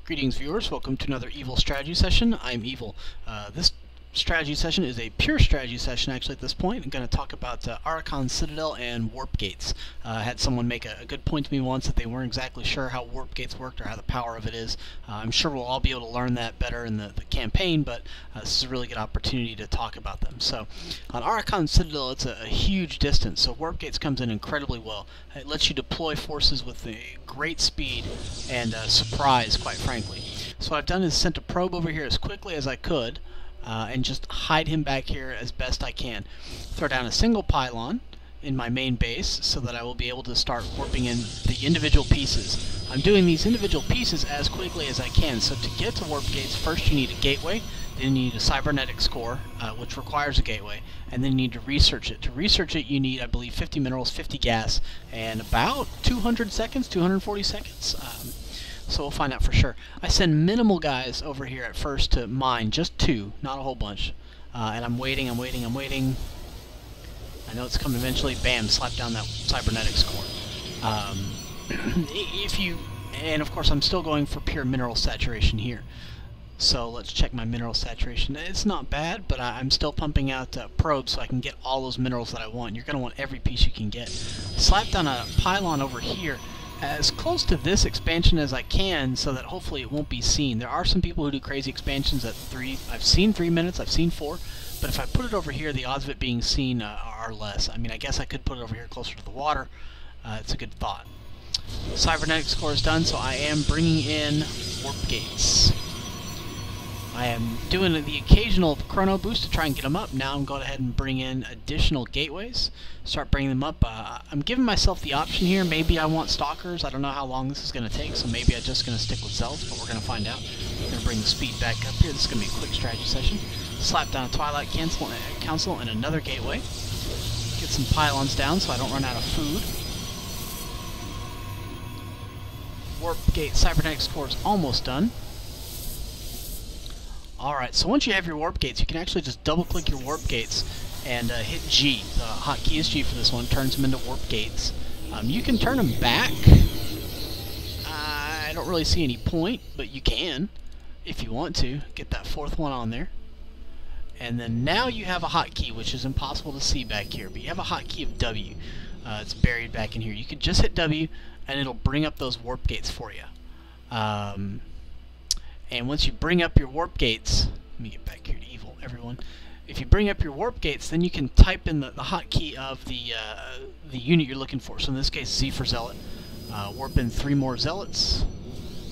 Greetings viewers, welcome to another Evil strategy session. I'm Evil. This strategy session is a pure strategy session actually at this point. I'm going to talk about Arakan, Citadel, and warp gates. I had someone make a good point to me once that they weren't exactly sure how warp gates worked or how the power of it is. I'm sure we'll all be able to learn that better in the campaign, but this is a really good opportunity to talk about them. So on Arakan Citadel, it's a huge distance, so warp gates comes in incredibly well. It lets you deploy forces with a great speed and surprise, quite frankly. So what I've done is sent a probe over here as quickly as I could, and just hide him back here as best I can. Throw down a single pylon in my main base so that I will be able to start warping in the individual pieces. I'm doing these individual pieces as quickly as I can, so to get to warp gates, first you need a gateway, then you need a cybernetics core, which requires a gateway, and then you need to research it. To research it you need, I believe, 50 minerals, 50 gas, and about 200 seconds, 240 seconds. So we'll find out for sure. I send minimal guys over here at first to mine, just 2, not a whole bunch. And I'm waiting. I know it's coming eventually. Bam, slap down that cybernetics core. And of course I'm still going for pure mineral saturation here. So let's check my mineral saturation. It's not bad, but I'm still pumping out probes so I can get all those minerals that I want. You're going to want every piece you can get. Slap down a pylon over here as close to this expansion as I can so that hopefully it won't be seen. There are some people who do crazy expansions at 3. I've seen 3 minutes, I've seen 4, but if I put it over here, the odds of it being seen are less. I mean, I guess I could put it over here closer to the water. It's a good thought. Cybernetics core is done, so I am bringing in warp gates. I am doing the occasional chrono boost to try and get them up. Now I'm going ahead and bring in additional gateways. Start bringing them up. I'm giving myself the option here. Maybe I want stalkers. I don't know how long this is going to take, so maybe I'm just going to stick with zealots, but we're going to find out. We're going to bring the speed back up here. This is going to be a quick strategy session. Slap down a Twilight Council and another gateway. Get some pylons down so I don't run out of food. Warp gate cybernetics core is almost done. Alright, so once you have your warp gates, you can actually just double-click your warp gates and hit G. The hotkey is G for this one, turns them into warp gates. You can turn them back. I don't really see any point, but you can, if you want to. Get that 4th one on there. And then now you have a hotkey, which is impossible to see back here, but you have a hotkey of W. It's buried back in here. You can just hit W, and it'll bring up those warp gates for you. And once you bring up your warp gates, let me get back here to Evil, everyone. If you bring up your warp gates, then you can type in the hotkey of the unit you're looking for. So in this case, Z for Zealot. Warp in 3 more Zealots.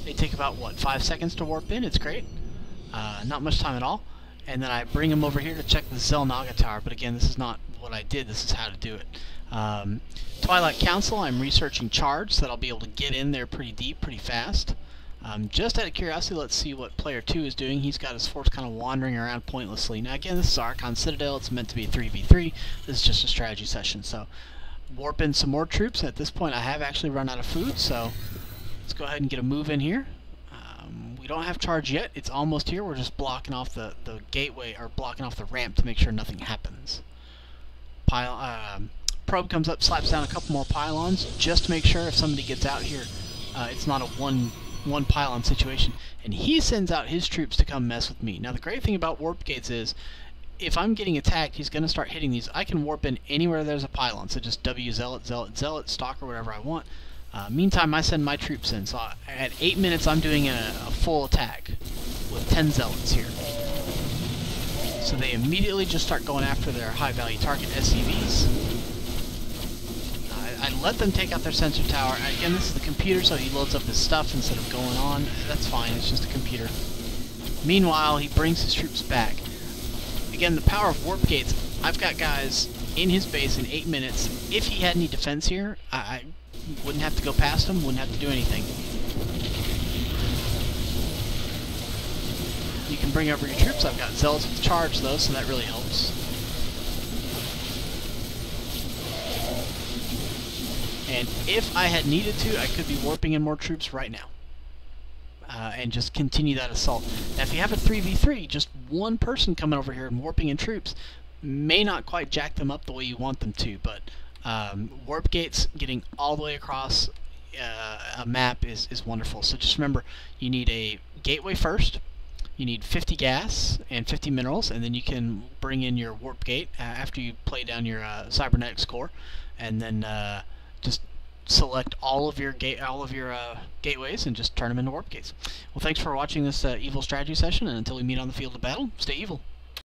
They take about, what, 5 seconds to warp in? It's great. Not much time at all. And then I bring them over here to check the Zelnaga Tower. But again, this is not what I did. This is how to do it. Twilight Council, I'm researching charge, so that I'll be able to get in there pretty deep, pretty fast. Just out of curiosity, let's see what player 2 is doing. He's got his force kind of wandering around pointlessly. Now again, this is Arakan Citadel. It's meant to be 3v3. This is just a strategy session. So warp in some more troops. At this point I have actually run out of food, so let's go ahead and get a move in here. We don't have charge yet. It's almost here. We're just blocking off the gateway, or blocking off the ramp to make sure nothing happens. Probe comes up, slaps down a couple more pylons just to make sure if somebody gets out here, it's not a one pylon situation, and he sends out his troops to come mess with me. Now the great thing about warp gates is if I'm getting attacked, he's going to start hitting these. I can warp in anywhere there's a pylon, so just W Zealot, Zealot, Zealot, Stalker, whatever I want. Meantime, I send my troops in, so at 8 minutes I'm doing a full attack with 10 Zealots here. So they immediately just start going after their high value target SCVs. I let them take out their sensor tower. Again, this is the computer, so he loads up his stuff instead of going on. That's fine, it's just a computer. Meanwhile, he brings his troops back. Again, the power of warp gates. I've got guys in his base in 8 minutes. If he had any defense here, I wouldn't have to go past him, wouldn't have to do anything. You can bring over your troops. I've got Zealots with charge, though, so that really helps. And if I had needed to, I could be warping in more troops right now. And just continue that assault. Now if you have a 3v3, just one person coming over here and warping in troops may not quite jack them up the way you want them to, but warp gates getting all the way across a map is wonderful. So just remember, you need a gateway first. You need 50 gas and 50 minerals, and then you can bring in your warp gate after you play down your cybernetics core, and then just select all of your gateways and just turn them into warp gates. Well, thanks for watching this evil strategy session, and until we meet on the field of battle, stay evil.